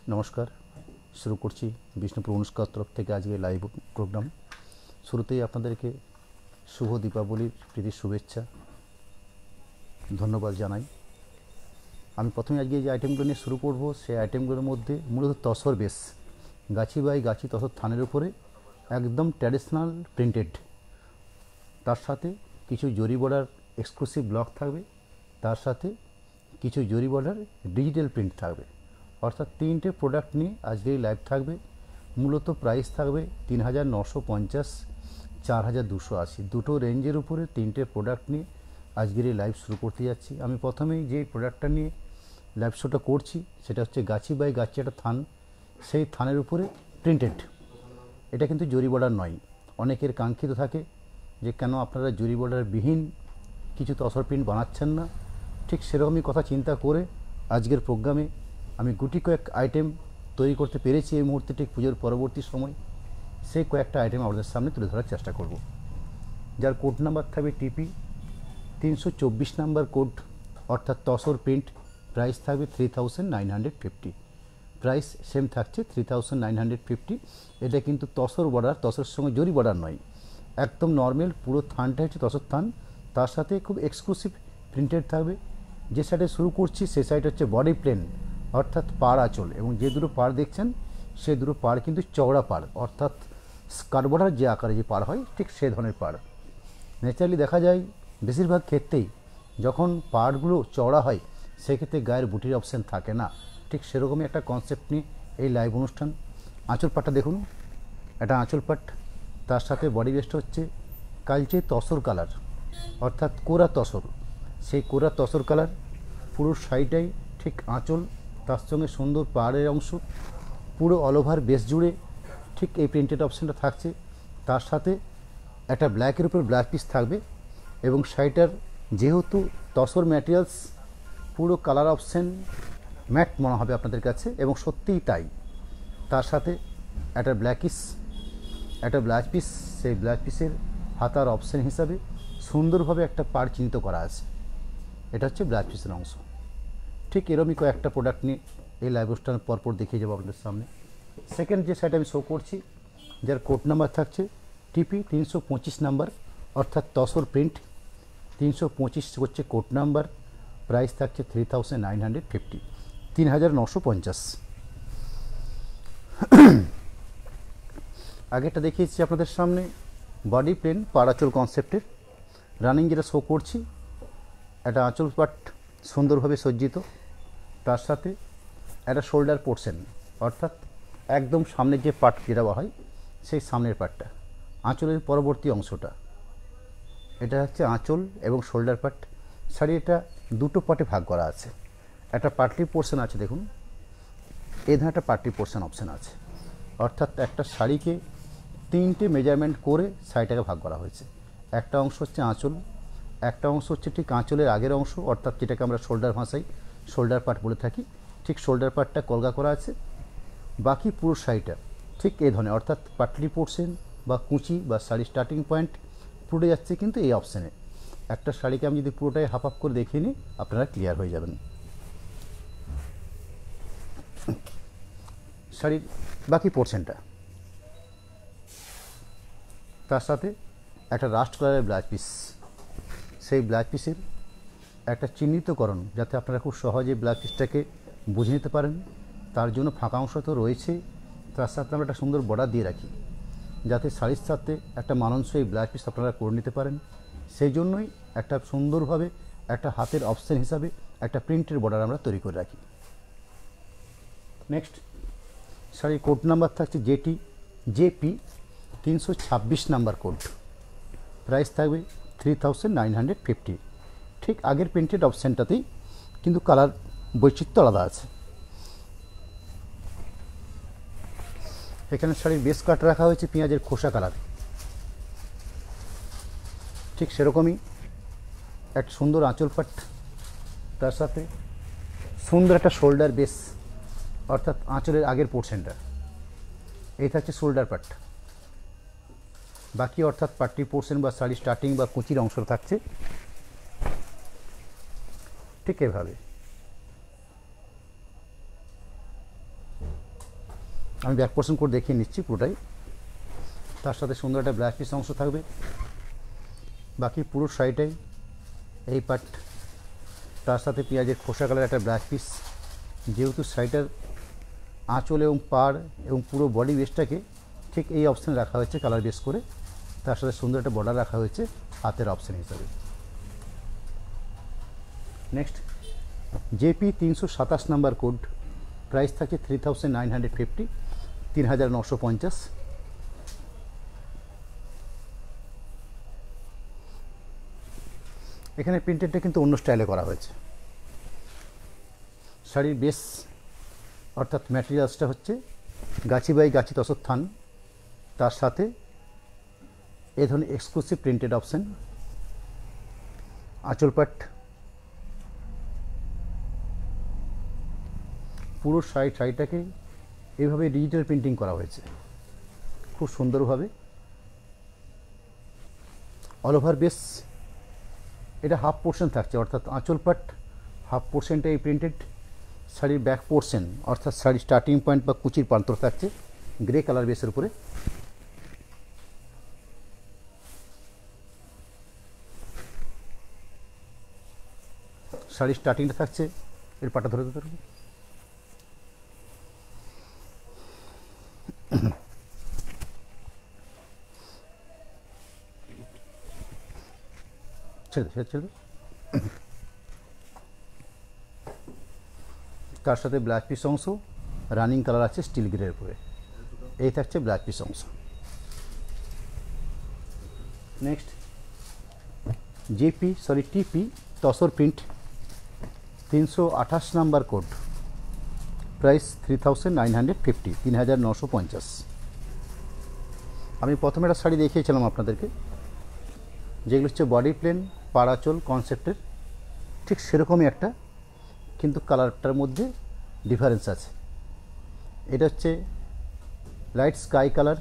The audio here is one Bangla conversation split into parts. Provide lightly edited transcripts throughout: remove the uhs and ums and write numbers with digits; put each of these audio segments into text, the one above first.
নমস্কার, শুরু করছি বিষ্ণুপুর অনুষ্কার তরফ থেকে আজকে লাইভ প্রোগ্রাম। শুরুতেই আপনাদেরকে শুভ দীপাবলির প্রীতি শুভেচ্ছা ধন্যবাদ জানাই। আমি প্রথমে আজকে যে আইটেমগুলো নিয়ে শুরু করব, সেই আইটেমগুলোর মধ্যে মূলত তসর বেস, গাছি বাই গাছি তসর থানের উপরে একদম ট্র্যাডিশনাল প্রিন্টেড, তার সাথে কিছু জরি বর্ডার এক্সক্লুসিভ ব্লক থাকবে, তার সাথে কিছু জরি বর্ডার ডিজিটাল প্রিন্ট থাকবে। অর্থাৎ তিনটে প্রোডাক্ট নিয়ে আজকের লাইভ থাকবে। মূলত প্রাইস থাকবে ৩,৯৫০, ৪,২৮০, দুটো রেঞ্জের উপরে তিনটে প্রোডাক্ট নিয়ে আজকের এই লাইভ শুরু করতে যাচ্ছি। আমি প্রথমেই যে প্রোডাক্টটা নিয়ে লাইভ শোটা করছি সেটা হচ্ছে গাছি বাই গাছি একটা থান, সেই থানের উপরে প্রিন্টেড। এটা কিন্তু জরি বর্ডার নয়। অনেকের কাঙ্ক্ষিত থাকে যে কেন আপনারা জরি বর্ডার বিহীন কিছু তসর প্রিন্ট বানাচ্ছেন না। ঠিক সেরকমই কথা চিন্তা করে আজকের প্রোগ্রামে আমি গুটি কয়েক আইটেম তৈরি করতে পেরেছি এই মুহূর্তে, ঠিক পুজোর পরবর্তী সময় সেই কয়েকটা আইটেম আপনাদের সামনে তুলে ধরার চেষ্টা করব। যার কোড নাম্বার থাকবে টিপি 324 নাম্বার কোড, অর্থাৎ তসর প্রিন্ট। প্রাইস থাকবে 3,950, প্রাইস সেম থাকছে 3,950। এটা কিন্তু তসর বর্ডার, তসর সঙ্গে জরি বর্ডার নয়, একদম নর্মাল পুরো থানটা হচ্ছে তসর থান, তার সাথে খুব এক্সক্লুসিভ প্রিন্টেড থাকবে। যে সাইডে শুরু করছি সে সাইড হচ্ছে বডি প্লেন, অর্থাৎ পাড় আঁচল, এবং যে দুটো পাড় দেখছেন সে দুটো পাড় কিন্তু চওড়া পাড়, অর্থাৎ স্কার্ট বর্ডার যে আকারে যে পাড় হয় ঠিক সে ধরনের পাড়। ন্যাচারালি দেখা যায় বেশিরভাগ ক্ষেত্রেই যখন পাড়গুলো চওড়া হয় সেক্ষেত্রে গায়ের বুটির অপশান থাকে না। ঠিক সেরকমই একটা কনসেপ্ট নিয়ে এই লাইভ অনুষ্ঠান। আঁচল পাটটা দেখুন, এটা আঁচল পাট, তার সাথে বডি বেস্ট হচ্ছে কালচে তসর কালার, অর্থাৎ কোরা তসর। সেই কোরা তসর কালার পুরো সাইডটাই ঠিক আঁচল, তার সঙ্গে সুন্দর পাড়ের অংশ পুরো অল ওভার বেস জুড়ে ঠিক এই প্রিন্টেড অপশানটা থাকছে। তার সাথে একটা ব্ল্যাকের উপর ব্ল্যাক পিস থাকবে, এবং শাড়িটার যেহেতু তসর ম্যাটেরিয়ালস পুরো কালার অপশান ম্যাট মনে হবে আপনাদের কাছে, এবং সত্যিই তাই। তার সাথে একটা ব্ল্যাক পিস, সেই ব্ল্যাক পিসের হাতার অপশান হিসাবে সুন্দরভাবে একটা পাড় চিহ্নিত করা আছে। এটা হচ্ছে ব্ল্যাক পিসের অংশ। ঠিক এরকমই কয়েকটা প্রোডাক্ট নিয়ে এই লাইভ অনুষ্ঠান পরপর দেখিয়ে যাবো আপনাদের সামনে। সেকেন্ড যে সাইড আমি শো করছি, যার কোড নাম্বার থাকছে টিপি 325 নাম্বার, অর্থাৎ তসর প্রিন্ট 325 হচ্ছে কোড নাম্বার। প্রাইস থাকছে 3,950, 3,950। আগেরটা দেখিয়েছি আপনাদের সামনে বডি প্লেন পাড়াচল কনসেপ্টের। রানিং যেটা শো করছি একটা আঁচল পাট সুন্দরভাবে সজ্জিত, তার সাথে একটা শোল্ডার পোর্শন, অর্থাৎ একদম সামনের যে পার্ট যেটা হয় সেই সামনের পার্টটা, আঁচলের পরবর্তী অংশটা, এটা হচ্ছে আঁচল এবং শোল্ডার পার্ট। শাড়ি এটা দুটো পার্টে ভাগ করা আছে। একটা পার্টলি পোর্শন আছে দেখুন, এই ধরনের একটা পার্টলি পোর্শন অপশান আছে, অর্থাৎ একটা শাড়িকে তিনটে মেজারমেন্ট করে শাড়িটাকে ভাগ করা হয়েছে। একটা অংশ হচ্ছে আঁচল, একটা অংশ হচ্ছে ঠিক আঁচলের আগের অংশ, অর্থাৎ যেটাকে আমরা শোল্ডার ভাষায় শোল্ডার পার্ট বলে থাকি, ঠিক শোল্ডার পার্টটা কলগা করা আছে। বাকি পুরো শাড়িটা ঠিক এই ধরনের, অর্থাৎ পাটলি পোর্শন বা কুচি বা শাড়ির স্টার্টিং পয়েন্ট পুরো যাচ্ছে কিন্তু এই অপশানে। একটা শাড়িকে আমি যদি পুরোটাই হাফ আপ করে দেখিয়ে নিই আপনারা ক্লিয়ার হয়ে যাবেন। শাড়ির বাকি পোর্শনটা, তার সাথে একটা রাস্ট কালারের ব্লাউজ পিস, সেই ব্লাউজ পিসের একটা চিহ্নিতকরণ যাতে আপনারা খুব সহজে ব্লাউজ পিসটাকে বুঝে নিতে পারেন, তার জন্য ফাঁকা অংশ তো রয়েছে, তার সাথে আমরা একটা সুন্দর বর্ডার দিয়ে রাখি যাতে শাড়ির সাথে একটা মানানসই ব্লাউজ পিস আপনারা করে নিতে পারেন। সেই জন্যই একটা সুন্দরভাবে একটা হাতের অপশান হিসাবে একটা প্রিন্টের বর্ডার আমরা তৈরি করে রাখি। নেক্সট শাড়ির কোড নাম্বার থাকছে জেপি 326 নাম্বার কোড। প্রাইস থাকবে 3,950, ঠিক আগের প্রিন্টেড অপশানটাতেই, কিন্তু কালার বৈচিত্র্য আলাদা আছে। এখানে শাড়ির বেস কাট রাখা হয়েছে পেঁয়াজের খোসা কালার, ঠিক সেরকমই একটা সুন্দর আঁচল পাট, তার সাথে সুন্দর একটা শোল্ডার বেস, অর্থাৎ আঁচলের আগের পোর্শনটা, এই থাকছে শোল্ডার পাট। বাকি অর্থাৎ পাট্টি পোর্শন বা শাড়ি স্টার্টিং বা কুচির অংশ থাকছে ঠিক এভাবে। আমি ব্যাক পোর্শন করে দেখিয়ে নিচ্ছি পুরোটাই। তার সাথে সুন্দর একটা ব্লাউজ পিস অংশ থাকবে। বাকি পুরো শাড়িটাই এই পার্ট, তার সাথে পেঁয়াজের খোসা কালার একটা ব্লাউজ পিস। যেহেতু শাড়িটার আঁচল এবং পাড় এবং পুরো বডি বেসটাকে ঠিক এই অপশানে রাখা হয়েছে কালার বেস করে, তার সাথে সুন্দর একটা বর্ডার রাখা হয়েছে হাতের অপশান হিসাবে। Next JP 327 number code, price থাকছে 3950, 3950। এখানে প্রিন্টেডটা কিন্তু অন্য স্টাইলে করা হয়েছে। শাড়ির বেস অর্থাৎ ম্যাটেরিয়ালসটা হচ্ছে গাছি বাই গাছি তসর থান, তার সাথে এ ধরনের এক্সক্লুসিভ প্রিন্টেড অপশন। আঁচল পাট, পুরো শাড়িটাকে এইভাবে ডিজিটাল প্রিন্টিং করা হয়েছে খুব সুন্দরভাবে। অল ওভার বেস এটা হাফ পোর্শন থাকছে, অর্থাৎ আঁচল পাট হাফ পোর্শনটা এই প্রিন্টেড। শাড়ির ব্যাক পোর্শন অর্থাৎ শাড়ির স্টার্টিং পয়েন্ট বা কুচির প্রান্তর থাকছে গ্রে কালার বেসের উপরে। শাড়ির স্টার্টিংটা থাকছে, এর পাটা ধরে দিতে পারবো, ছেড়ে তার সাথে ব্লাউজ পিস অংশ রানিং কালার আছে স্টিল গ্রের উপরে, এই থাকছে ব্লাউজ পিস অংশ। নেক্সট টিপি tussar print 328 number code, price 3950, 3950। আমি প্রথমে একটা শাড়ি দেখিয়েছিলাম আপনাদেরকে, যেগুলো হচ্ছে বডি প্লেন পাড়াচল কনসেপ্টের, ঠিক সেরকমই একটা, কিন্তু কালারটার মধ্যে ডিফারেন্স আছে। এটা হচ্ছে লাইট স্কাই কালার,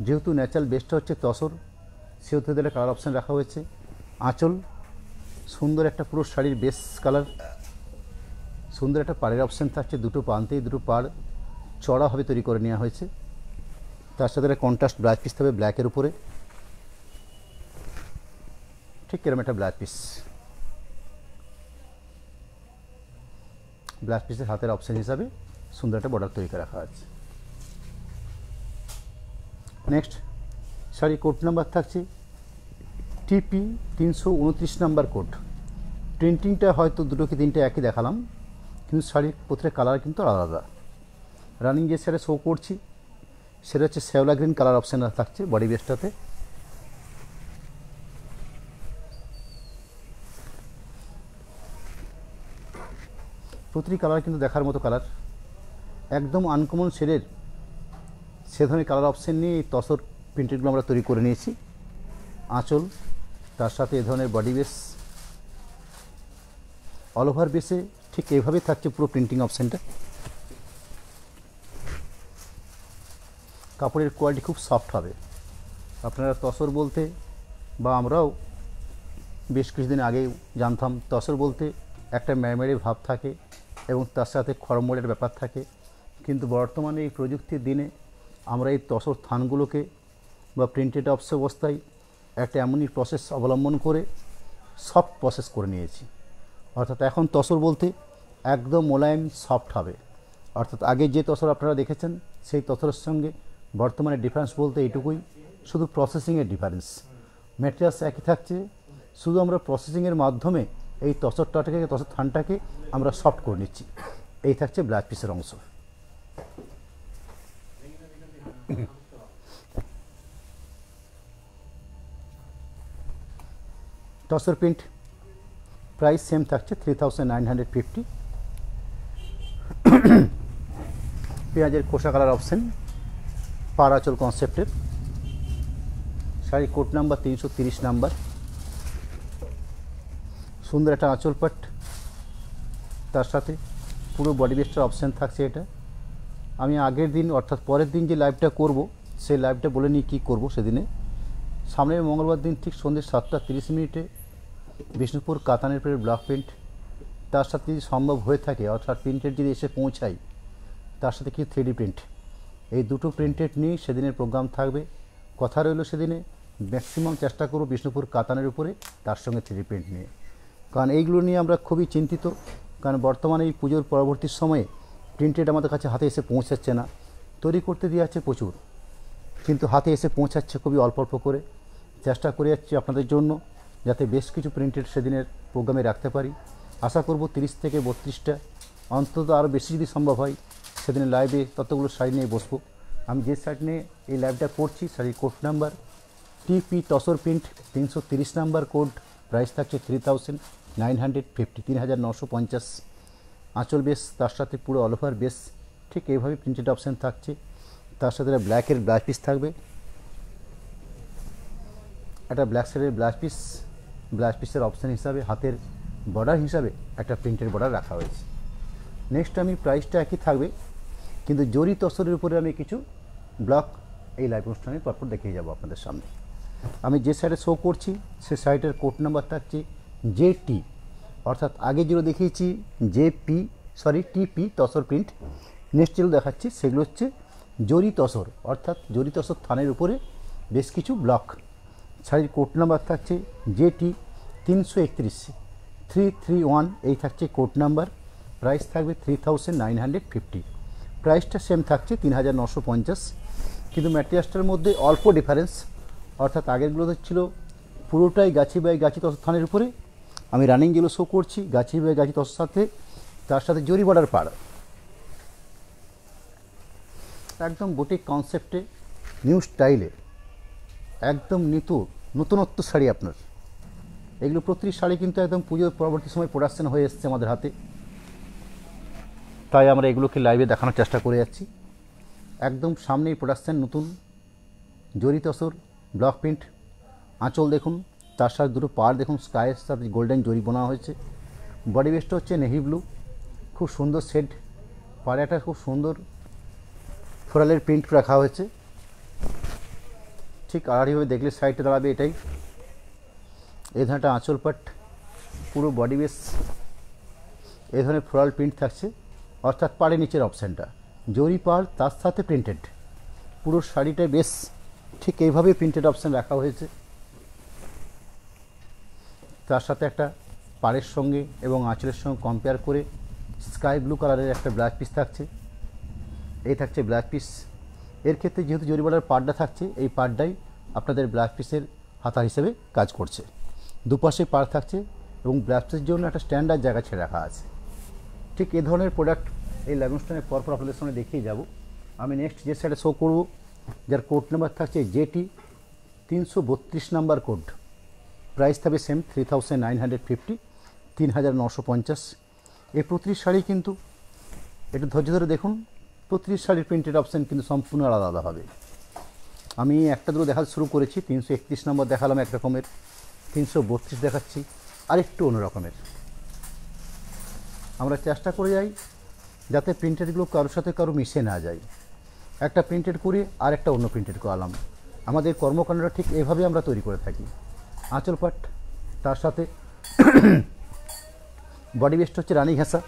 যেহেতু ন্যাচারাল বেসটা হচ্ছে তসর, সেহেতু একটা কালার অপশান রাখা হয়েছে। আঁচল সুন্দর একটা পুরো শাড়ির বেস কালার, সুন্দর একটা পাড়ের অপশান থাকছে, দুটো প্রান্তেই দুটো পাড় চড়াভাবে তৈরি করে নেওয়া হয়েছে। তার সাথে একটা কন্ট্রাস্ট ব্লাউজ পিস থাকবে ব্ল্যাকের উপরে, ঠিক এরকম একটা ব্লাউজ পিস। ব্লাউজ পিসের হাতের অপশান হিসাবে সুন্দর একটা বর্ডার তৈরি করে রাখা আছে। নেক্সট শাড়ি কোড নাম্বার থাকছে টিপি 329 নাম্বার কোড। প্রিন্টিংটা হয়তো দুটো কি তিনটে একই দেখালাম, কিন্তু শাড়ির প্রতিটা কালার কিন্তু আলাদা। রানিং যে শাড়ি শো করছি সেটা হচ্ছে শ্যাওলা গ্রিন কালার অপশান থাকছে বডি বেসটাতে। প্রতিটি কালার কিন্তু দেখার মতো কালার, একদম আনকমন শেডের সে ধরনের কালার অপশান নিয়ে এই তসর প্রিন্টেডগুলো আমরা তৈরি করে নিয়েছি। আঁচল, তার সাথে এ ধরনের বডি বেস, অল ওভার বেসে ঠিক এইভাবেই থাকছে পুরো প্রিন্টিং অপশানটা। কাপড়ের কোয়ালিটি খুব সফট হবে। আপনারা তসর বলতে বা আমরাও বেশ কিছুদিন আগেই জানতাম তসর বলতে একটা ম্যাড়মেড়ে ভাব থাকে এবং তার সাথে খড়মড়ের ব্যাপার থাকে, কিন্তু বর্তমানে এই প্রযুক্তির দিনে আমরা এই তসর থানগুলোকে বা প্রিন্টেড অবস্থায় একটা এমনই প্রসেস অবলম্বন করে সফট প্রসেস করে নিয়েছি। অর্থাৎ এখন তসর বলতে একদম মোলায়েম সফট হবে। অর্থাৎ আগে যে তসর আপনারা দেখেছেন সেই তসরের সঙ্গে বর্তমানে ডিফারেন্স বলতে এইটুকুই, শুধু প্রসেসিংয়ের ডিফারেন্স। ম্যাটেরিয়ালস একই থাকছে, শুধু আমরা প্রসেসিংয়ের মাধ্যমে এই তসরটাকে তসর থানটাকে আমরা সফট করে নিচ্ছি। এই থাকছে ব্লাউজ পিসের অংশ। তসর প্রিন্ট প্রাইস সেম থাকছে 3950। পেঁয়াজের খোসা কালার অপশান, পাড়াচল কনসেপ্টের শাড়ি কোড নাম্বার 330 নাম্বার। সুন্দর একটা আঁচল পাট, তার সাথে পুরো বডি বেসটার অপশান থাকছে। এটা আমি আগের দিন অর্থাৎ পরের দিন যে লাইভটা করব সেই লাইভটা বলে নিই কী করবো সেদিনে। সামনের মঙ্গলবার দিন ঠিক সন্ধ্যে 7:30 বিষ্ণুপুর কাতানের পেড়ের ব্লক প্রিন্ট, তার সাথে যদি সম্ভব হয়ে থাকে অর্থাৎ প্রিন্টের যদি এসে পৌঁছায় তার সাথে কিছু 3D প্রিন্ট, এই দুটো প্রিন্টেড নিয়েই সেদিনের প্রোগ্রাম থাকবে। কথা রইল সেদিনে ম্যাক্সিমাম চেষ্টা করব বিষ্ণুপুর কাতানের উপরে, তার সঙ্গে 3D প্রিন্ট নিয়ে, কারণ এইগুলো নিয়ে আমরা খুবই চিন্তিত। কারণ বর্তমানে এই পুজোর পরবর্তী সময়ে প্রিন্টেড আমাদের কাছে হাতে এসে পৌঁছাচ্ছে না। তৈরি করতে দিয়ে যাচ্ছে প্রচুর, কিন্তু হাতে এসে পৌঁছাচ্ছে খুবই অল্প অল্প করে। চেষ্টা করে যাচ্ছি আপনাদের জন্য যাতে বেশ কিছু প্রিন্টেড সেদিনের প্রোগ্রামে রাখতে পারি। আশা করব 30 থেকে 32টা, অন্তত আরও বেশি যদি সম্ভব হয় সেদিনে লাইভে ততগুলো শাড়ি নিয়ে বসবো। আমি যে শাড়ি নিয়ে এই লাইভটা করছি শাড়ির কোড নাম্বার টিপি tussar print 330 number code, price থাকছে 3950, 3950। আঁচল বেস, তার সাথে পুরো অল ওভার বেস ঠিক এইভাবে প্রিন্টেড অপশান থাকছে। তার সাথে ব্ল্যাকের ব্লাউজ পিস থাকবে, একটা ব্ল্যাক সাইডের ব্লাউজ পিস, ব্লাউজ পিসের অপশান হিসাবে হাতের বর্ডার হিসাবে একটা প্রিন্টেড বর্ডার রাখা হয়েছে। নেক্সট আমি প্রাইসটা একই থাকবে, কিন্তু জরি তসরের উপরে আমি কিছু ব্লক এই লাইভ অনুষ্ঠানে পরপর দেখিয়ে যাব আপনাদের সামনে। আমি যে সাইডে শো করছি সে সাইটের কোড নাম্বার থাকছে জেটি, অর্থাৎ আগে যেগুলো দেখিয়েছি টিপি তসর প্রিন্ট, নেক্সট যেগুলো দেখাচ্ছি সেগুলো হচ্ছে জরি তসর, অর্থাৎ জরি তসর থানের উপরে বেশ কিছু ব্লক। শাড়ির কোড নাম্বার থাকছে জেটি 331 331, এই থাকছে কোড নাম্বার। প্রাইস থাকবে 3950, প্রাইসটা সেম থাকছে 3950, কিন্তু ম্যাটেরিয়ালসটার মধ্যে অল্প ডিফারেন্স। অর্থাৎ আগেরগুলোতে ছিল পুরোটাই গাছি বাই গাছি তসর থানের উপরে, আমি রানিং যেগুলো শো করছি গাছি বাই গাছি তসর সাথে, তার সাথে জরি বর্ডার পাড়, একদম বুটিক কনসেপ্টে নিউ স্টাইলে একদম নতুনত্ব শাড়ি আপনার। এগুলো প্রতিটি শাড়ি কিন্তু একদম পুজোর পরবর্তী সময় প্রোডাকশন হয়ে এসছে আমাদের হাতে, তাই আমরা এগুলোকে লাইভে দেখানোর চেষ্টা করে যাচ্ছি। একদম সামনেই প্রোডাকশন নতুন জরি তসর ব্লক প্রিন্ট। আঁচল দেখুন, তার সাথে দুটো পাড় দেখুন, স্কাইয়ের সাথে গোল্ডেন জরি বোনা হয়েছে। বডি বেসটা হচ্ছে নেভি ব্লু, খুব সুন্দর শেড, পাড়ে একটা খুব সুন্দর ফ্লোরালের প্রিন্ট রাখা হয়েছে। ঠিক আড়াআড়িভাবে দেখলে সাইডটা দাঁড়াবে এটাই। এই ধরনের একটা আঁচল পাট, পুরো বডি বেস এই ধরনের ফ্লোরাল প্রিন্ট থাকছে, অর্থাৎ পাড়ের নিচের অপশানটা জরি পাড় তার সাথে প্রিন্টেড, পুরো শাড়িটা বেশ ঠিক এইভাবে প্রিন্টেড অপশান রাখা হয়েছে। তার সাথে একটা পাড়ের সঙ্গে এবং আঁচলের সঙ্গে কম্পেয়ার করে স্কাই ব্লু কালারের একটা ব্লাউজ পিস থাকছে, এই থাকছে ব্লাউজ পিস। এর ক্ষেত্রে যেহেতু জরি বর্ডার পাড়টা থাকছে, এই পাড়টাই আপনাদের ব্লাউজ পিসের হাতা হিসেবে কাজ করছে। দুপাশে পাড় থাকছে এবং ব্লাউজ পিসের জন্য একটা স্ট্যান্ডার্ড জায়গা ছেড়ে রাখা আছে। ঠিক এ ধরনের প্রোডাক্ট এই লাইভ অনুষ্ঠানের পরপর আপনাদের সামনে দেখিয়ে যাব। আমি নেক্সট যে সাইডে শো করব, যার কোড নাম্বার থাকছে জেটি 332 নাম্বার কোড, প্রাইস থাকবে সেম 3950, 3950। এই প্রতিটি শাড়ি কিন্তু একটু ধৈর্য ধরে দেখুন, প্রতিটি শাড়ির প্রিন্টেড অপশান কিন্তু সম্পূর্ণ আলাদা আলাদা হবে। আমি একটা দুটো দেখা শুরু করেছি, 331 নম্বর দেখালাম এক রকমের, 332 দেখাচ্ছি আরেকটু অন্যরকমের। আমরা চেষ্টা করে যাই যাতে প্রিন্টেডগুলো কারোর সাথে কারো মিশে না যায়। একটা প্রিন্টেড করে আর একটা অন্য প্রিন্টেড করালাম, আমাদের কর্মকাণ্ডটা ঠিক এভাবে আমরা তৈরি করে থাকি। আঁচল পাট, তার সাথে বডি বেস্ট হচ্ছে রানী ঘেঁষা,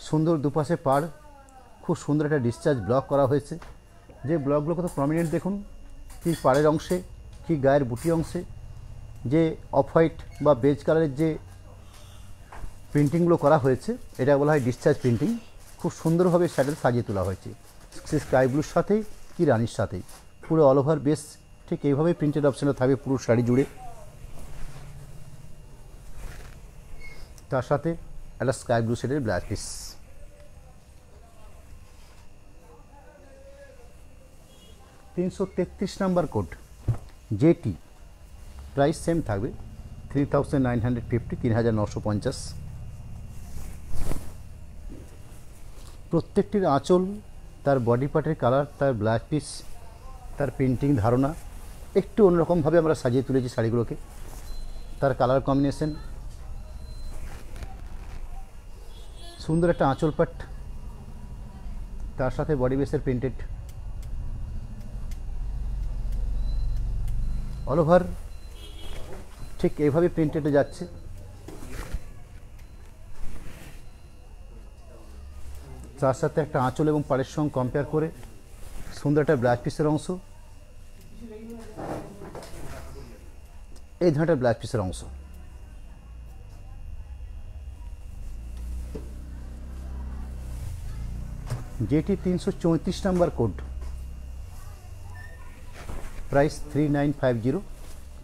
সুন্দর দুপাশে পাড়, খুব সুন্দর একটা ডিসচার্জ ব্লক করা হয়েছে। যে ব্লকগুলো কত প্রমিনেন্ট দেখুন, কি পাড়ের অংশে কি গায়ের বুটি অংশে যে অফ হোয়াইট বা বেজ কালারের যে প্রিন্টিংগুলো করা হয়েছে, এটা বলা হয় ডিসচার্জ প্রিন্টিং। খুব সুন্দরভাবে শাড়িটা সাজিয়ে তোলা হয়েছে, সে স্কাই ব্লুর সাথেই কি রানির সাথেই, পুরো অল ওভার বেস ঠিক এইভাবেই প্রিন্টেড অপশানটা থাকবে পুরো শাড়ি জুড়ে। তার সাথে একটা স্কাই ব্লু শেডের blouse piece. $333 number code jetty, price same থাকবে 3950, 3950। প্রত্যেকটির আঁচল, তার বডি পার্টের কালার, তার ব্লাউজ পিস, তার প্রিন্টিং ধারণা একটু অন্যরকমভাবে আমরা সাজিয়ে তুলেছি শাড়িগুলোকে। তার কালার কম্বিনেশন, সুন্দর একটা আঁচল পাট, তার সাথে বডি বেসের প্রিন্টেড, অল ওভার ঠিক এইভাবে প্রিন্টেডে যাচ্ছে। তার সাথে একটা আঁচল এবং পাড়ের সঙ্গে কম্পেয়ার করে সুন্দর একটা ব্লাউজ পিসের অংশ, এই ধরনের একটা ব্লাউজ পিসের অংশ। যেটি 334 নাম্বার কোড, প্রাইস 3950,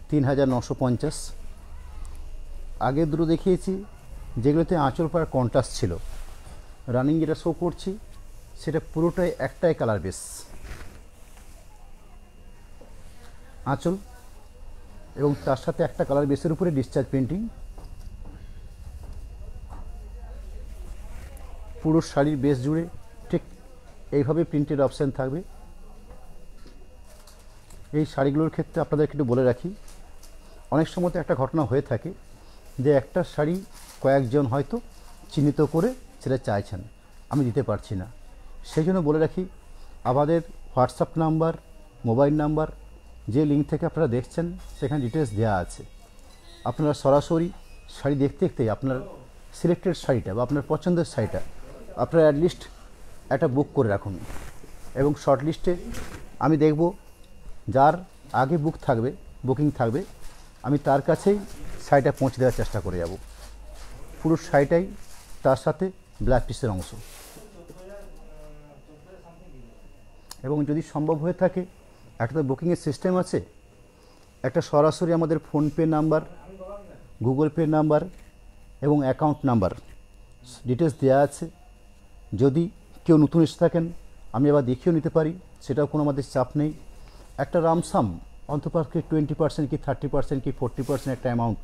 3950। আগে দুটো দেখিয়েছি যেগুলোতে আঁচল পাড় কন্ট্রাস্ট ছিল, রানিং যেটা শো করছি সেটা পুরোটাই একটাই কালার বেস, আঁচল এবং তার সাথে একটা কালার বেসের উপরে ডিসচার্জ প্রিন্টিং। পুরো শাড়ির বেস জুড়ে ঠিক এইভাবে প্রিন্টেড অপশান থাকবে। এই শাড়িগুলোর ক্ষেত্রে আপনাদেরকে একটু বলে রাখি, অনেক সময় তো একটা ঘটনা হয়ে থাকে যে একটা শাড়ি কয়েকজন হয়তো চিহ্নিত করে সেটা চাইছেন, আমি দিতে পারছি না। সেই জন্য বলে রাখি, আমাদের হোয়াটসঅ্যাপ নাম্বার, মোবাইল নাম্বার, যে লিঙ্ক থেকে আপনারা দেখছেন সেখানে ডিটেলস দেওয়া আছে। আপনারা সরাসরি শাড়ি দেখতে দেখতেই আপনার সিলেক্টেড শাড়িটা বা আপনার পছন্দের শাড়িটা আপনারা অ্যাটলিস্ট একটা বুক করে রাখুন, এবং শর্ট লিস্টে আমি দেখব যার আগে বুকিং থাকবে, আমি তার কাছেই শাড়িটা পৌঁছে দেওয়ার চেষ্টা করে যাব। পুরো শাড়িটাই তার সাথে ব্লাউজ পিসের অংশ, এবং যদি সম্ভব হয়ে থাকে একটা তো বুকিংয়ের সিস্টেম আছে, একটা সরাসরি আমাদের PhonePe number, Google pay number এবং অ্যাকাউন্ট নাম্বার ডিটেলস দেওয়া আছে। যদি কেউ নতুন এসে থাকেন আমি আবার দেখিয়েও নিতে পারি, সেটাও কোনো আমাদের চাপ নেই। একটা রামসাম অন্তপক্ষে 20% কি 30% কি 40% একটা অ্যামাউন্ট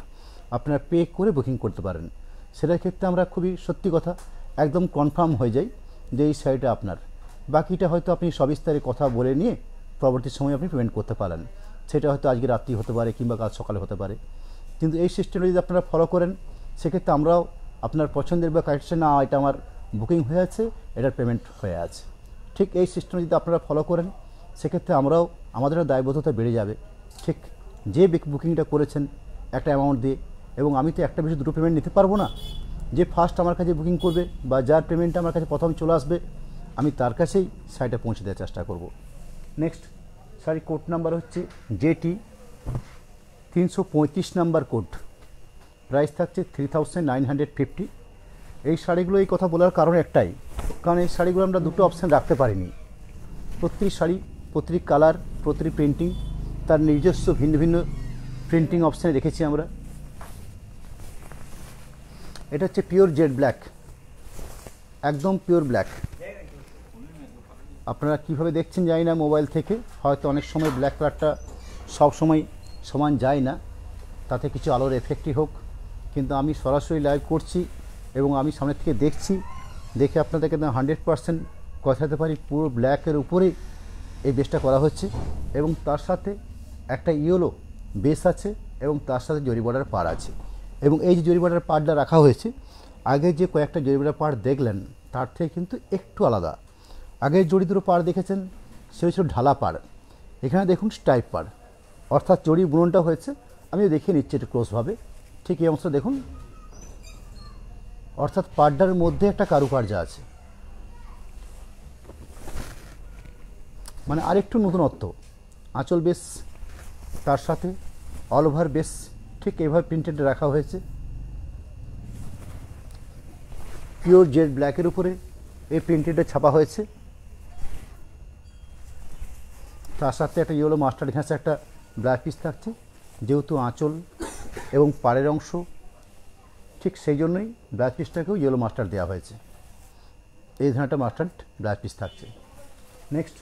আপনারা পে করে বুকিং করতে পারেন। সেটার ক্ষেত্রে আমরা খুবই সত্যি কথা একদম কনফার্ম হয়ে যাই যে এই শাড়িটা আপনার। বাকিটা হয়তো আপনি সবিস্তারে কথা বলে নিয়ে পরবর্তী সময় আপনি পেমেন্ট করতে পারেন, সেটা হয়তো আজকে রাত্রি হতে পারে কিংবা কাল সকালে হতে পারে। কিন্তু এই সিস্টেমটা যদি আপনারা ফলো করেন সেক্ষেত্রে আমরাও আপনার পছন্দের বা কারেকশন, না এটা আমার বুকিং হয়ে আছে, এটার পেমেন্ট হয়ে আছে, ঠিক এই সিস্টেম যদি আপনারা ফলো করেন সেক্ষেত্রে আমরাও আমাদেরও দায়বদ্ধতা বেড়ে যাবে। ঠিক যে বুকিংটা করেছেন একটা অ্যামাউন্ট দিয়ে, এবং আমি তো একটা বেশি দুটো পেমেন্ট নিতে পারবো না, যে ফার্স্ট আমার কাছে বুকিং করবে বা যার পেমেন্টটা আমার কাছে প্রথম চলে আসবে আমি তার কাছেই শাড়িটা পৌঁছে দেওয়ার চেষ্টা করব। নেক্সট শাড়ি কোড নাম্বার হচ্ছে যেটি 335 নাম্বার কোড, প্রাইস থাকছে 3950। এই শাড়িগুলো এই কথা বলার কারণ একটাই, কারণ এই শাড়িগুলো আমরা দুটো অপশান রাখতে পারিনি। প্রতিটি শাড়ি, প্রতিটি কালার, প্রতিটি প্রিন্টিং তার নিজস্ব ভিন্ন ভিন্ন প্রিন্টিং অপশানে রেখেছি আমরা। এটা হচ্ছে পিওর জেড ব্ল্যাক, একদম পিওর ব্ল্যাক। আপনারা কীভাবে দেখছেন জানি না মোবাইল থেকে, হয়তো অনেক সময় ব্ল্যাক কালারটা সব সময় সমান যায় না, তাতে কিছু আলোর এফেক্টই হোক, কিন্তু আমি সরাসরি লাইভ করছি এবং আমি সামনে থেকে দেখছি, দেখে আপনাদেরকে 100% কথাতে পারি পুরো ব্ল্যাকের উপরে এই বেসটা করা হচ্ছে, এবং তার সাথে একটা ইয়েলো বেস আছে এবং তার সাথে জরি বর্ডার পাড় আছে। এবং এই যে জরি বর্ডার পাড়টা রাখা হয়েছে, আগে যে কয়েকটা জরি বর্ডার পাড় দেখলেন তার থেকে কিন্তু একটু আলাদা। আগের জড়ি দুটো পাড় দেখেছেন সেটা ছিল ঢালা পাড়, এখানে দেখুন স্টাইপ পাড়, অর্থাৎ জড়ি বুননটা হয়েছে। আমি দেখিয়ে নিচ্ছি একটু ক্লোজভাবে, ঠিক এই অংশটা দেখুন, অর্থাৎ পাড়টার মধ্যে একটা কারুকার্য আছে, মানে আরেকটু নতুনত্ব। আঁচল বেস তার সাথে অল ওভার বেস ঠিক এইভাবে প্রিন্টেড রাখা হয়েছে। পিওর জেড ব্ল্যাকের উপরে এই প্রিন্টেডটা ছাপা হয়েছে, তার সাথে একটা ইয়েলো মাস্টার্ড ঘাসে একটা ব্ল্যাক পিস থাকছে। যেহেতু আঁচল এবং পাড়ের অংশ ঠিক সেই জন্যই ব্ল্যাক পিসটাকেও ইয়েলো মাস্টার্ড দেওয়া হয়েছে, এই ধরনের একটা মাস্টার্ড ব্ল্যাক পিস থাকছে। নেক্সট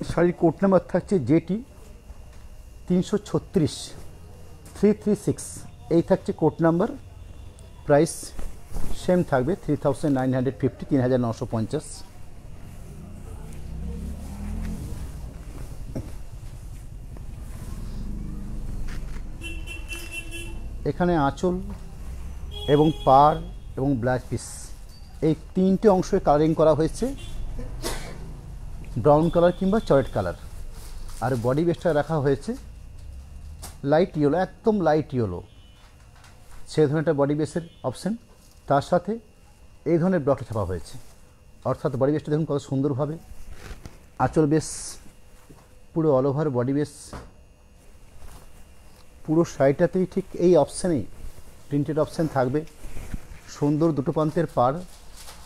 শাড়ির কোড নাম্বার থাকছে যেটি 336, এই থাকছে কোড নাম্বার। প্রাইস সেম থাকবে 3950, 3950। এখানে আঁচল এবং পাড় এবং ব্লাউজ পিস এই তিনটে অংশে কালারিং করা হয়েছে, ব্রাউন কালার কিংবা চকলেট কালার। আর বডি বেসটা রাখা হয়েছে লাইট ইয়েলো, একদম লাইট ইয়েলো, সে ধরনের একটা বডি বেসের অপশান। তার সাথে এই ধরনের ব্লকটা ছাপা হয়েছে। অর্থাৎ বডি বেসটা দেখুন কত সুন্দরভাবে, আঁচল বেস পুরো অল ওভার বডি বেস, পুরো শাড়িটাতেই ঠিক এই অপশানেই প্রিন্টেড অপশান থাকবে। সুন্দর দুটো প্রান্তের পাড়,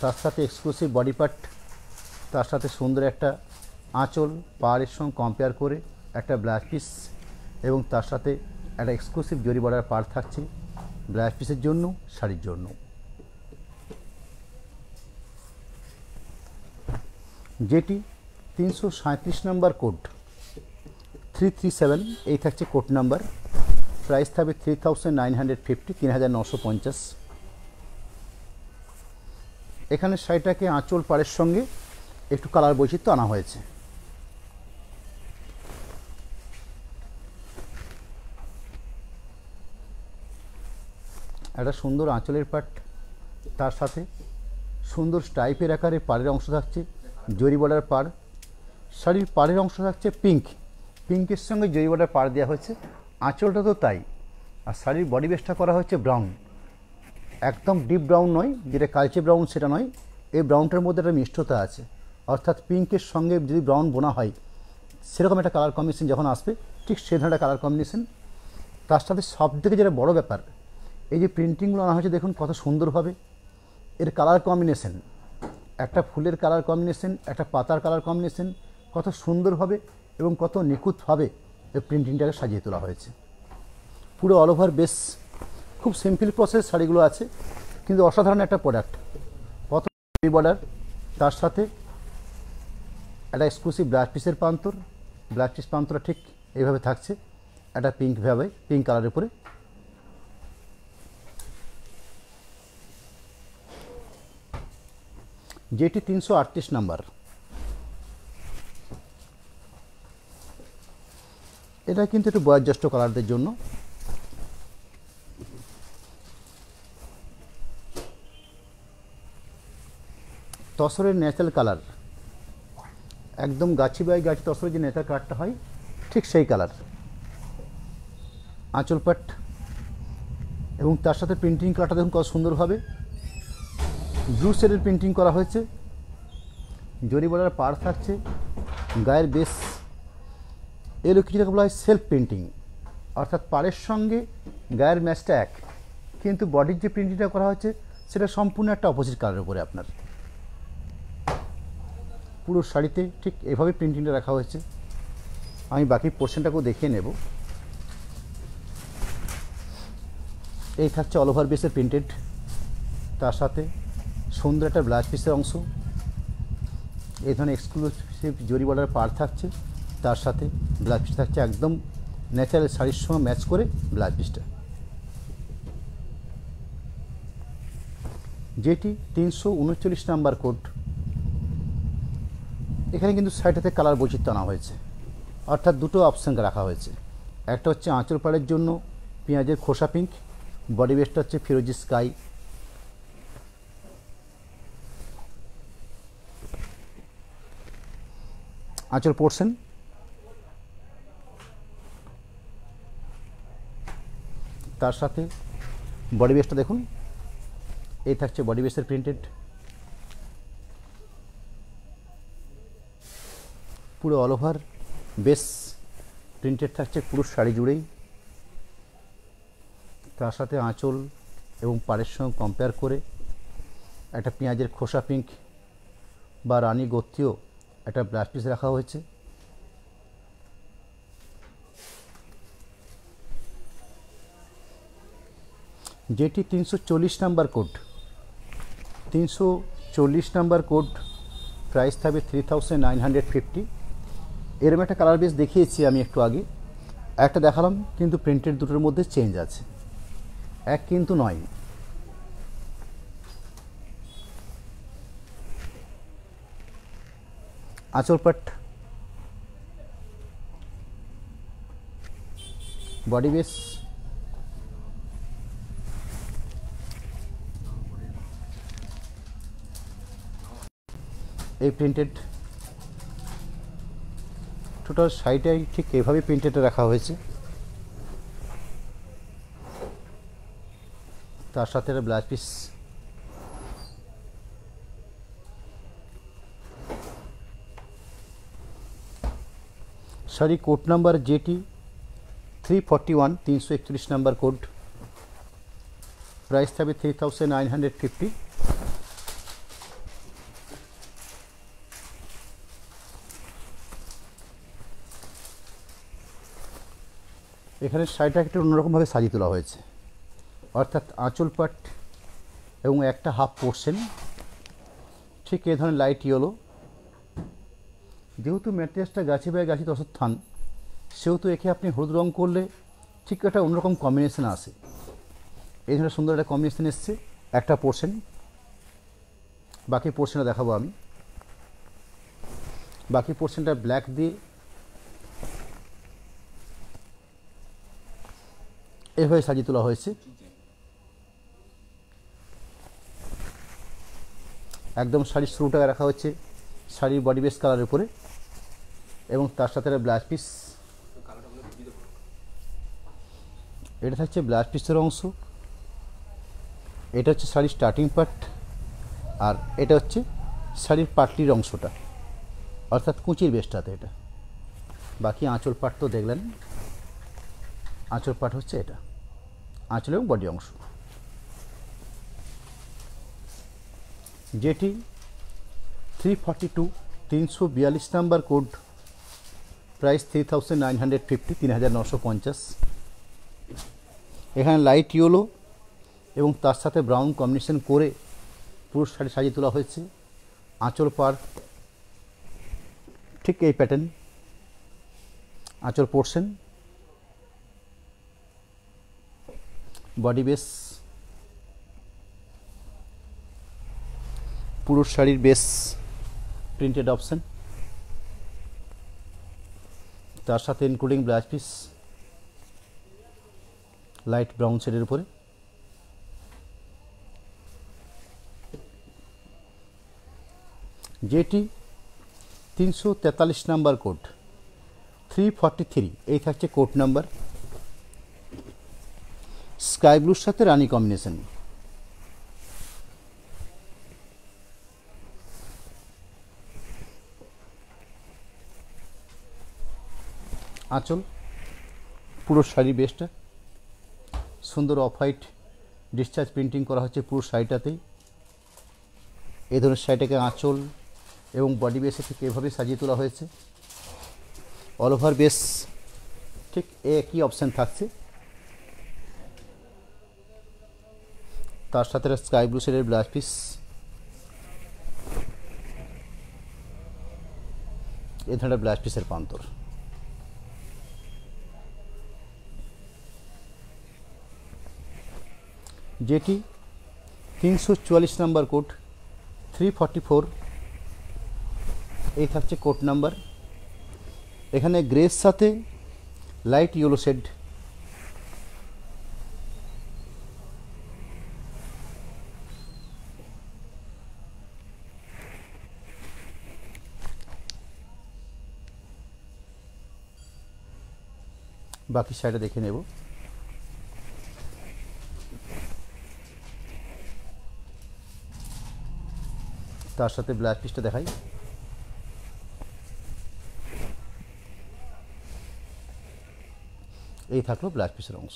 তার সাথে এক্সক্লুসিভ বডি পার্ট, তার সাথে সুন্দর একটা আঁচল পাড়ের সঙ্গে কম্পেয়ার করে একটা ব্লাউজ পিস, এবং তার সাথে একটা এক্সক্লুসিভ জরি বর্ডার পাড় থাকছে ব্লাউজ পিসের জন্য, শাড়ির জন্য। যেটি 337 নম্বর কোড, 337 এই থাকছে কোড নাম্বার। প্রাইস থাকবে 3950, 3950। এখানে শাড়িটাকে আঁচল পাড়ের সঙ্গে একটু কালার বৈচিত্র্য আনা হয়েছে। একটা সুন্দর আঁচলের পাট, তার সাথে সুন্দর স্টাইপের আকারে পাড়ের অংশ থাকছে জরি বর্ডার পাড়। শাড়ির পাড়ের অংশ থাকছে পিঙ্কের সঙ্গে জরি বর্ডার পাড় দেওয়া হয়েছে। আঁচলটা তো তাই। আর শাড়ির বডি বেসটা করা হয়েছে ব্রাউন, একদম ডিপ ব্রাউন নয়, যেটা কালচে ব্রাউন সেটা নয়। এই ব্রাউনটার মধ্যে একটা মিষ্টতা আছে, অর্থাৎ পিঙ্কের সঙ্গে যদি ব্রাউন বোনা হয় সেরকম একটা কালার কম্বিনেশন যখন আসবে, ঠিক সে ধরনের কালার কম্বিনেশন। তার সাথে সবথেকে যেটা বড় ব্যাপার, এই যে প্রিন্টিংগুলো আনা হয়েছে দেখুন কত সুন্দরভাবে। এর কালার কম্বিনেশন, একটা ফুলের কালার কম্বিনেশন, একটা পাতার কালার কম্বিনেশন, কত সুন্দরভাবে এবং কত নিখুঁতভাবে এই প্রিন্টিংটাকে সাজিয়ে তোলা হয়েছে। পুরো অল ওভার বেস, খুব সিম্পল প্রসেস শাড়িগুলো আছে, কিন্তু অসাধারণ একটা প্রোডাক্ট। প্রথম বর্ডার, তার সাথে একটা এক্সক্লুসিভ ব্লাউজ পিসের প্রান্তর। ব্লাউজ পিস প্রান্তরটা ঠিক এইভাবে থাকছে, একটা পিঙ্ক কালারের উপরে। যেটি 338 নাম্বার। এটা কিন্তু একটু বয়োজ্যেষ্ঠ কালারদের জন্য। তসরের ন্যাচারাল কালার, একদম গাছি বাই গাছি তসরের যে ন্যাচারাল কালারটা হয় ঠিক সেই কালার। আঁচল পাট এবং তার সাথে প্রিন্টিং কালারটা দেখুন কত সুন্দরভাবে ব্লু শেডের প্রিন্টিং করা হয়েছে। জরি বর্ডার পাড় থাকছে, গায়ের বেস এর কিছুটাকে বলা হয় সেলফ প্রিন্টিং, অর্থাৎ পাড়ের সঙ্গে গায়ের ম্যাচটা এক, কিন্তু বডির যে প্রিন্টিংটা করা হয়েছে সেটা সম্পূর্ণ একটা অপোজিট কালারের উপরে। আপনার পুরো শাড়িতে ঠিক এভাবে প্রিন্টিংটা রাখা হয়েছে। আমি বাকি পোর্শনটাকেও দেখিয়ে নেব। এই থাকছে অল ওভার বেসের প্রিন্টেড, তার সাথে সুন্দর একটা ব্লাউজ পিসের অংশ। এই ধরনের এক্সক্লুসিভ জরি বর্ডার পাড় থাকছে, তার সাথে ব্লাউজ পিস থাকছে একদম ন্যাচারাল শাড়ির সঙ্গে ম্যাচ করে ব্লাউজ পিসটা। যেটি 339 নাম্বার কোড। এখানে কিন্তু শাড়িটাতে কালার বৈচিত্র্য আনা হয়েছে, অর্থাৎ দুটো অপশান রাখা হয়েছে। একটা হচ্ছে আঁচল পাড়ের জন্য পেঁয়াজের খোসা পিঙ্ক, বডি বেসটা হচ্ছে ফিরোজি স্কাই। আঁচল পোর্শন, তার সাথে বডি বেসটা দেখুন, এই থাকছে বডি বেসের প্রিন্টেড। পুরো অল ওভার বেস প্রিন্টেড থাকছে পুরো শাড়ি জুড়েই। তার সাথে আঁচল এবং পাড়ের সঙ্গে কম্পেয়ার করে একটা পেঁয়াজের খোসা পিঙ্ক বা রানী গোত্রীয় একটা ব্লাউজ পিস রাখা হয়েছে। যেটি 340 number code. 340 number code, price থাকবে 3950। এরম একটা কালার বেস দেখিয়েছি আমি একটু আগে, একটা দেখালাম, কিন্তু প্রিন্টেড দুটোর মধ্যে চেঞ্জ আছে, এক কিন্তু নয়। আঁচল পাট, বডি বেস, এই প্রিন্টেড টোটাল শাড়িটাই ঠিক এইভাবে প্রিন্টেডে রাখা হয়েছে। তার সাথে একটা blouse piece, sari code number JT 341, 341 number code, price থাকবে 3950। এখানে শাড়িটা একটু অন্যরকমভাবে সাজিয়ে তোলা হয়েছে, অর্থাৎ আঁচল পাট এবং একটা হাফ পোর্শন ঠিক এই ধরনের লাইট ইয়েলো। যেহেতু ম্যাটেরিয়ালসটা গাছি বাই গাছি তসর থান, সেহেতু একে আপনি হলুদ রং করলে ঠিক একটা অন্যরকম কম্বিনেশন আসে। এই ধরনের সুন্দর একটা কম্বিনেশন এসছে একটা পোর্শন। বাকি পোর্শনটা দেখাবো আমি। বাকি পোর্শনটা ব্ল্যাক দিয়ে এভাবে সাজিয়ে তোলা হয়েছে। একদম শাড়ির শুরুটা রাখা হচ্ছে শাড়ির বডি বেস কালারের উপরে, এবং তার সাথে একটা ব্লাউজ পিস। এটা থাকছে ব্লাউজ পিসের অংশ, এটা হচ্ছে শাড়ির স্টার্টিং পার্ট, আর এটা হচ্ছে শাড়ির পাটলির অংশটা, অর্থাৎ কুচির বেসটাতে এটা। বাকি আঁচল পাট তো দেখলেন, আঁচল পাট হচ্ছে এটা, আঁচল এবং বডি অংশ। JT 342, 342 number code, price 3950, 3950। এখানে লাইট ইয়েলো এবং তার সাথে ব্রাউন কম্বিনেশন করে পুরো শাড়ি সাজিয়ে তোলা হয়েছে। আঁচল পাড় ঠিক এই প্যাটার্ন, আঁচল পোর্শন, বডি বেস, পুরো শাড়ির বেস প্রিন্টেড অপশন, তার সাথে including blouse piece light brown শেডের উপরে। JT 343 নাম্বার কোড, 343, এই থাকছে কোড নাম্বার। স্কাই ব্লুর সাথে রানি কম্বিনেশন। আঁচল, পুরো শাড়ি বেসটা সুন্দর অফ হোয়াইট ডিসচার্জ প্রিন্টিং করা হচ্ছে পুরো শাড়িটাতেই। এই ধরনের শাড়িটাকে আঁচল এবং বডি বেসে ঠিক এভাবে সাজিয়ে তোলা হয়েছে। অল ওভার বেস ঠিক একই অপশান থাকছে, তার সাথে স্কাই ব্লু শেডের ব্লাউজ পিস। এই ধরনের ব্লাউজ পিসের প্রান্তর। JT 344 নাম্বার কোড, 344, এই থাকছে কোড নাম্বার। এখানে গ্রের সাথে লাইট ইয়েলো শেড। বাকি শাড়িটা দেখে নেব। তার সাথে ব্লাউজ পিসটা দেখাই। এই থাকলো ব্লাউজ পিসের অংশ।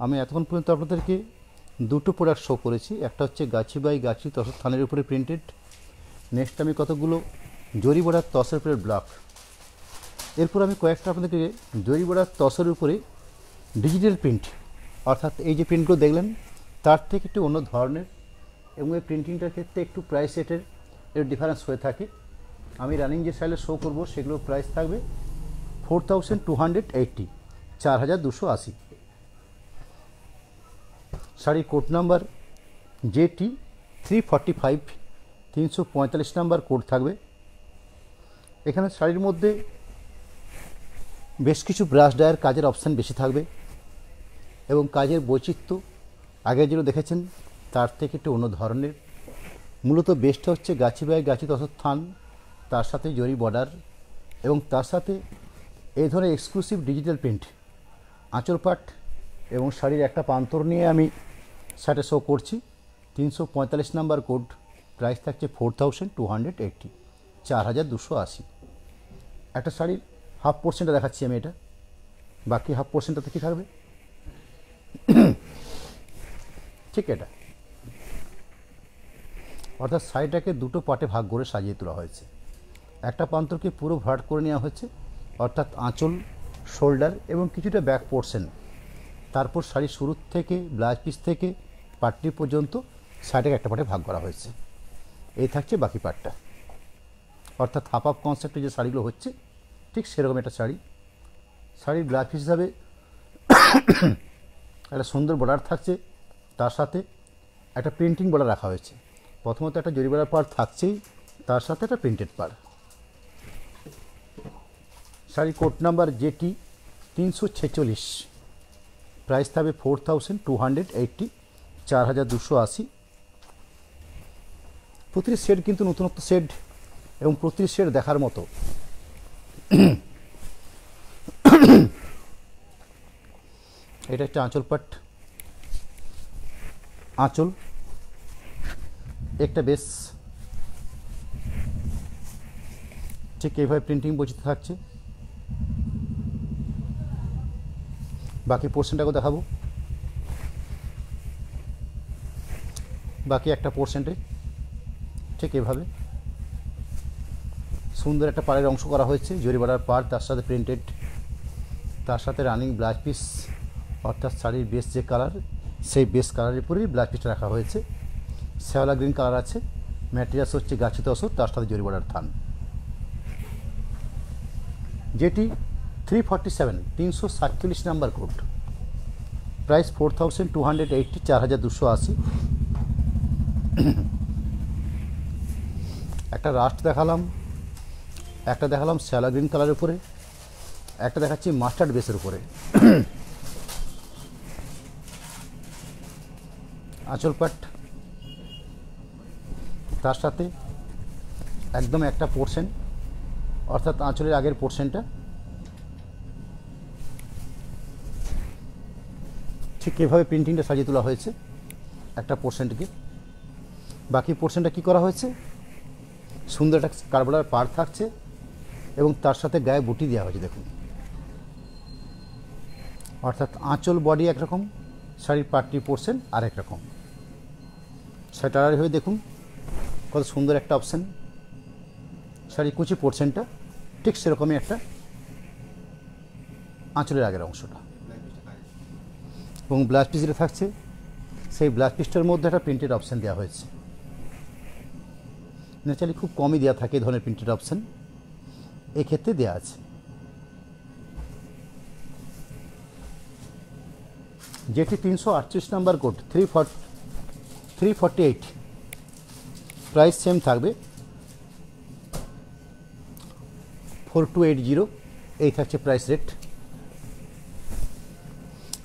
আমি এতক্ষণ পর্যন্ত আপনাদেরকে দুটো প্রোডাক্ট শো করেছি। একটা হচ্ছে গাছি বাই গাছি তসর থানের উপরে প্রিন্টেড, নেক্সট আমি কতগুলো জরি বর্ডার তসের উপরে ব্লক। এরপর আমি কয়েকটা আপনাদেরকে জরি বর্ডার তসের উপরে ডিজিটাল প্রিন্ট, অর্থাৎ এই যে প্রিন্টগুলো দেখলেন তার থেকে একটু অন্য ধরনের, এবং এই প্রিন্টিংটার ক্ষেত্রে একটু প্রাইস রেটের এর ডিফারেন্স হয়ে থাকে। আমি রানিং যে স্টাইলে শো করব সেগুলোর প্রাইস থাকবে 4280, 4280। শাড়ির code number JT 345, 345 number code থাকবে। এখানে শাড়ির মধ্যে বেশ কিছু ব্রাশ ডায়ার কাজের অপশান বেশি থাকবে, এবং কাজের বৈচিত্র্য আগে যেগুলো দেখেছেন তার থেকে একটু অন্য ধরনের। মূলত বেসটা হচ্ছে গাছি বাই গাছি তসর থান, তার সাথে জরি বর্ডার, এবং তার সাথে এই ধরনের এক্সক্লুসিভ ডিজিটাল প্রিন্ট আঁচল পাট এবং শাড়ির একটা প্রান্তর নিয়ে আমি শাড়ি শো করছি। 345 নাম্বার কোড, প্রাইস থাকছে 4280, 4280। একটা শাড়ির হাফ পোর্শনটা দেখাচ্ছি আমি, এটা বাকি হাফ পোর্শনটাতে কী থাকবে, ঠিক এটা, অর্থাৎ শাড়িটাকে দুটো পার্টে ভাগ করে সাজিয়ে তোলা হয়েছে। একটা প্রান্তকে পুরো ভরাট করে নেওয়া হয়েছে, অর্থাৎ আঁচল, শোল্ডার এবং কিছুটা ব্যাক পোর্শন। তারপর শাড়ির শুরু থেকে ব্লাউজ পিস থেকে পাট্টি পর্যন্ত শাড়িটাকে একটা পার্টে ভাগ করা হয়েছে। এই থাকছে বাকি পার্টটা, অর্থাৎ হাফ হাফ কনসেপ্টে যে শাড়িগুলো হচ্ছে ঠিক সেরকম একটা শাড়ি। শাড়ির ব্লাউজ পিস হিসাবে একটা সুন্দর বর্ডার থাকছে, তার সাথে একটা প্রিন্টিং বর্ডার রাখা হয়েছে। প্রথমত একটা জরি বর্ডার পার থাকছেই, তার সাথে একটা প্রিন্টেড পার। শাড়ি কোড নাম্বার যেটি 346, প্রাইস থাকবে 4280, 4280। প্রতিটি শেড কিন্তু নতুনত্ব শেড এবং প্রতিটি শেড দেখার মতো। এটা একটা আঁচল পাট, আঁচল একটা বেশ ঠিক এইভাবে প্রিন্টিং বৈচিত্র্য থাকছে। বাকি পোর্শনটাকেও দেখাবো। বাকি একটা পোর্শনটে ঠিক এভাবে সুন্দর একটা পাড়ের অংশ করা হয়েছে, জরি বর্ডার পাড়, তার সাথে প্রিন্টেড, তার সাথে রানিং ব্লাউজ পিস, অর্থাৎ শাড়ির বেস যে কালার সেই বেস কালারের উপরেই ব্লাউজ পিসটা রাখা হয়েছে। শ্যাওলা গ্রিন কালার আছে, ম্যাটেরিয়ালস হচ্ছে গাছি তসর, তার সাথে জরি বর্ডার থান। যেটি 347, 347 নাম্বার কোড, প্রাইস 4280, 4280। একটা রাস্ট দেখালাম, একটা দেখালাম শ্যাওলা গ্রিন কালারের উপরে, একটা দেখাচ্ছি মাস্টার্ড বেসের উপরে। আঁচল পাট, তার সাথে একদম একটা পোর্শন, অর্থাৎ আঁচলের আগের পোর্শনটা ঠিক এভাবে প্রিন্টিংটা সাজিয়ে তোলা হয়েছে একটা পোর্শনটিকে। বাকি পোর্শনটা কী করা হয়েছে, সুন্দর একটা কার্বলার পার থাকছে এবং তার সাথে গায়ে বুটি দেওয়া হয়েছে দেখুন। অর্থাৎ আঁচল বডি একরকম, শাড়ির পাটটি পোর্শন আর একরকম। সেটা হয়ে দেখুন কত সুন্দর একটা অপশান। শাড়ি কুচি পোর্শনটা ঠিক সেরকমই একটা আঁচলের আগের অংশটা, এবং ব্লাউজ পিস যেটা থাকছে সেই ব্লাউজ পিসটার মধ্যে একটা প্রিন্টেড অপশান দেওয়া হয়েছে। ন্যাচারালি খুব কমই দেওয়া থাকে এই ধরনের প্রিন্টেড অপশান, এক্ষেত্রে দেওয়া আছে। যেটি 338 নাম্বার কোড, 348, প্রাইস সেম থাকবে 4280, এই থাকছে প্রাইস রেট।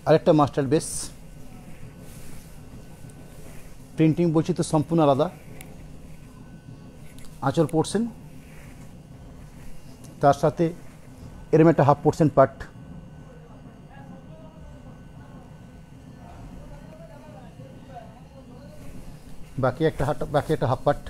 আরেকটা মাস্টার্ড বেস, প্রিন্টিং বৈচিত্র্য সম্পূর্ণ আলাদা। আঁচল পোর্শন, তার সাথে এরম একটা হাফ পোর্শন পার্ট। বাকি একটা হাফ পার্ট।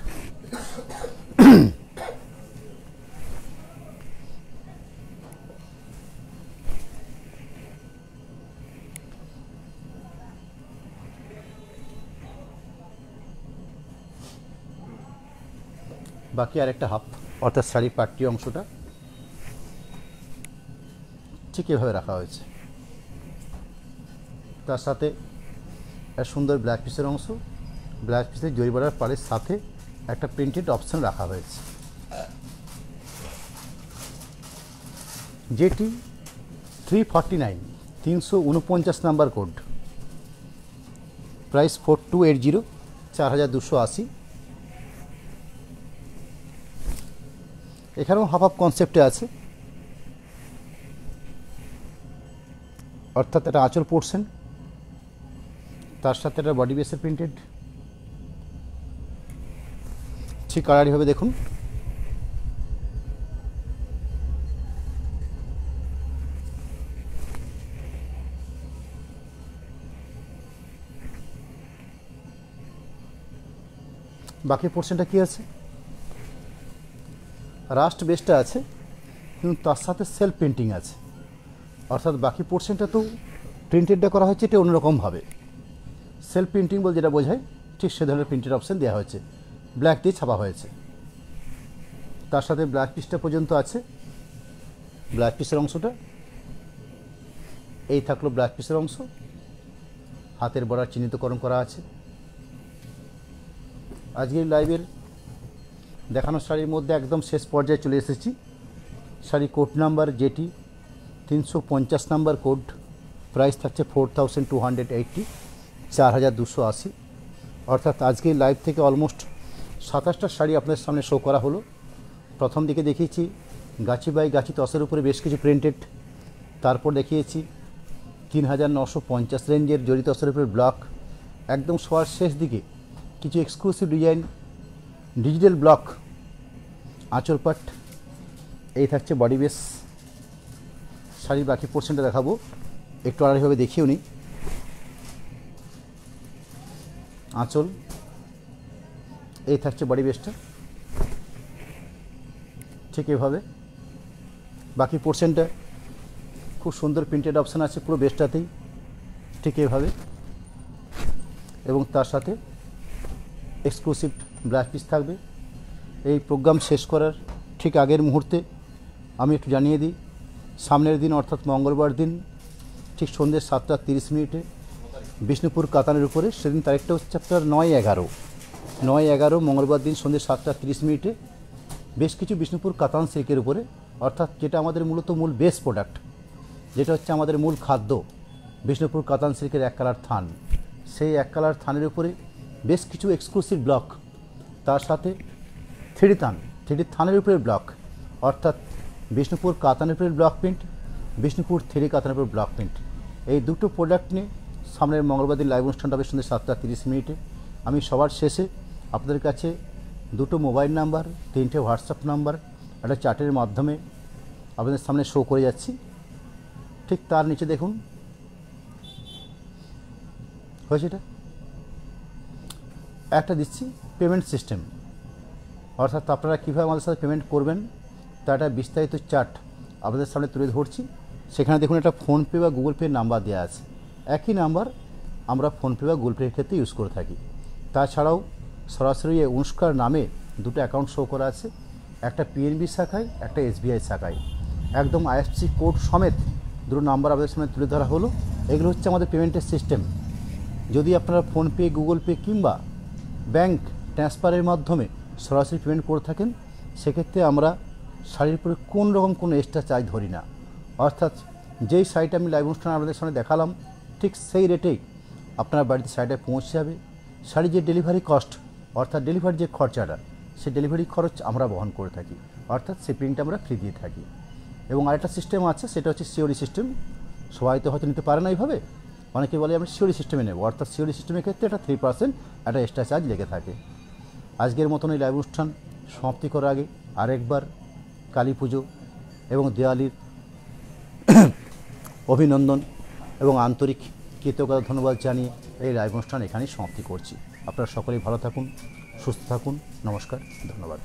বাকি আরেকটা হাফ, অর্থাৎ শাড়ির পাট্টি অংশটা ঠিক এভাবে রাখা হয়েছে। তার সাথে এক সুন্দর ব্লাউজ পিসের অংশ, ব্লাউজ পিসের জরি বর্ডার পাড়ের সাথে একটা প্রিন্টেড অপশান রাখা হয়েছে। যেটি 349, 349 নাম্বার কোড, প্রাইস 4280, 4280। এখানেও হাফ হাফ কনসেপ্টে আছে, অর্থাৎ একটা আঁচল পোর্শন, তার সাথে একটা বডি বেসের প্রিন্টেড, ঠিক কালারইভাবে দেখুন। বাকি পোর্শনটা কি আছে, রাস্ট বেসটা আছে, কিন্তু তার সাথে সেলফ প্রিন্টিং আছে, অর্থাৎ বাকি পোর্শনটা তো প্রিন্টেডটা করা হয়েছে এটা অন্যরকমভাবে। সেলফ প্রিন্টিং বল যেটা বোঝায় ঠিক সে ধরনের প্রিন্টেড অপশান দেওয়া হয়েছে, ব্ল্যাক দিয়ে ছাপা হয়েছে। তার সাথে ব্ল্যাক পিসটা পর্যন্ত আছে। ব্ল্যাক পিসের অংশটা এই থাকলো, ব্ল্যাক পিসের অংশ, হাতের বর্ডার চিহ্নিতকরণ করা আছে। আজকের লাইভের দেখানো শাড়ির মধ্যে একদম শেষ পর্যায়ে চলে এসেছি। শাড়ি কোড নাম্বার যেটি 350 নাম্বার কোড, প্রাইস থাকছে 4280, 4280। অর্থাৎ আজকের লাইভ থেকে অলমোস্ট 27টা শাড়ি আপনাদের সামনে শো করা হলো। প্রথম দিকে দেখিয়েছি গাছি বাই গাছি তসের উপরে বেশ কিছু প্রিন্টেড, তারপর দেখিয়েছি 3950 রেঞ্জের জরি তসের উপরে ব্লক, একদম সবার শেষ দিকে কিছু এক্সক্লুসিভ ডিজাইন ডিজিটাল ব্লক আঁচল পাট। এই থাকছে বডি বেস। শাড়ির বাকি পোর্শনটা দেখাবো, একটু আড়াইভাবে দেখিও নি। আঁচল, এই থাকছে বডি বেসটা, ঠিক এভাবে। বাকি পোর্শনটা খুব সুন্দর প্রিন্টেড অপশান আছে পুরো বেসটাতেই, ঠিক এভাবে। এবং তার সাথে এক্সক্লুসিভ ব্লাউজ পিস থাকবে। এই প্রোগ্রাম শেষ করার ঠিক আগের মুহূর্তে আমি একটু জানিয়ে দিই, সামনের দিন অর্থাৎ মঙ্গলবার দিন ঠিক সন্ধ্যে 7:30 বিষ্ণুপুর কাতানের উপরে, সেদিন তারিখটা হচ্ছে আপনার 9/11 মঙ্গলবার দিন সন্ধ্যে 7:30 বেশ কিছু বিষ্ণুপুর কাতান সিল্কের উপরে, অর্থাৎ যেটা আমাদের মূল বেস প্রোডাক্ট, যেটা হচ্ছে আমাদের মূল খাদ্য, বিষ্ণুপুর কাতান সিল্কের এক কালার থান। সেই এক কালার থানের উপরে বেশ কিছু এক্সক্লুসিভ ব্লক, তার সাথে থ্রি থানের উপরে ব্লক, অর্থাৎ বিষ্ণুপুর কাতানের উপরে ব্লক প্রিন্ট, বিষ্ণুপুর থ্রি কাতানের উপরে ব্লক প্রিন্ট। এই দুটো প্রোডাক্ট নিয়ে সামনের মঙ্গলবার দিন লাইভ অনুষ্ঠানটা হবে সন্ধ্যে 7:30। আমি সবার শেষে আপনাদের কাছে দুটো মোবাইল নাম্বার, 3টে হোয়াটসঅ্যাপ নাম্বার একটা চার্টের মাধ্যমে আপনাদের সামনে শো করে যাচ্ছি। ঠিক তার নিচে দেখুন হয়েছে, এটা একটা দিচ্ছি পেমেন্ট সিস্টেম, অর্থাৎ আপনারা কীভাবে আমাদের সাথে পেমেন্ট করবেন তার একটা বিস্তারিত চার্ট আপনাদের সামনে তুলে ধরছি। সেখানে দেখুন একটা ফোনপে বা গুগল পের নাম্বার দেওয়া আছে, একই নাম্বার আমরা ফোনপে বা গুগল পের ক্ষেত্রে ইউজ করে থাকি। তাছাড়াও সরাসরি অনুষ্কার নামে দুটো অ্যাকাউন্ট শো করা আছে, একটা পিএনবি শাখায়, একটা এসবিআই শাখায়। একদম আইএফসি কোড সমেত দুটো নাম্বার আপনাদের সামনে তুলে ধরা হলো। এগুলো হচ্ছে আমাদের পেমেন্টের সিস্টেম। যদি আপনারা ফোনপে, গুগল পে কিংবা ব্যাংক ট্রান্সফারের মাধ্যমে সরাসরি পেমেন্ট করে থাকেন, সেক্ষেত্রে আমরা শাড়ির উপরে কোন রকম কোনো এক্সট্রা চার্জ ধরি না। অর্থাৎ যেই শাড়িটা আমি লাইভ অনুষ্ঠানে আপনাদের সামনে দেখালাম ঠিক সেই রেটেই আপনার বাড়িতে শাড়িটা পৌঁছে যাবে। শাড়ির যে ডেলিভারি কস্ট, অর্থাৎ ডেলিভারি যে খরচাটা, সেই ডেলিভারি খরচ আমরা বহন করে থাকি, অর্থাৎ শিপিংটা আমরা ফ্রি দিয়ে থাকি। এবং আরেকটা সিস্টেম আছে, সেটা হচ্ছে সিওডি সিস্টেম। সবাই তো হয়তো নিতে পারে না এইভাবে, অনেকে বলে আমরা সিওডি সিস্টেমে নেব, অর্থাৎ সিওডি সিস্টেমের ক্ষেত্রে একটা 3% একটা এক্সট্রা চার্জ লেগে থাকে। আজকের মতন এই লাইভ অনুষ্ঠান সমাপ্তি করার আগে আরেকবার কালী পুজো এবং দেওয়ালির অভিনন্দন এবং আন্তরিক কৃতজ্ঞতা ধন্যবাদ জানিয়ে এই লাইভ অনুষ্ঠান এখানেই সমাপ্তি করছি। আপনারা সকলেই ভালো থাকুন, সুস্থ থাকুন। নমস্কার, ধন্যবাদ।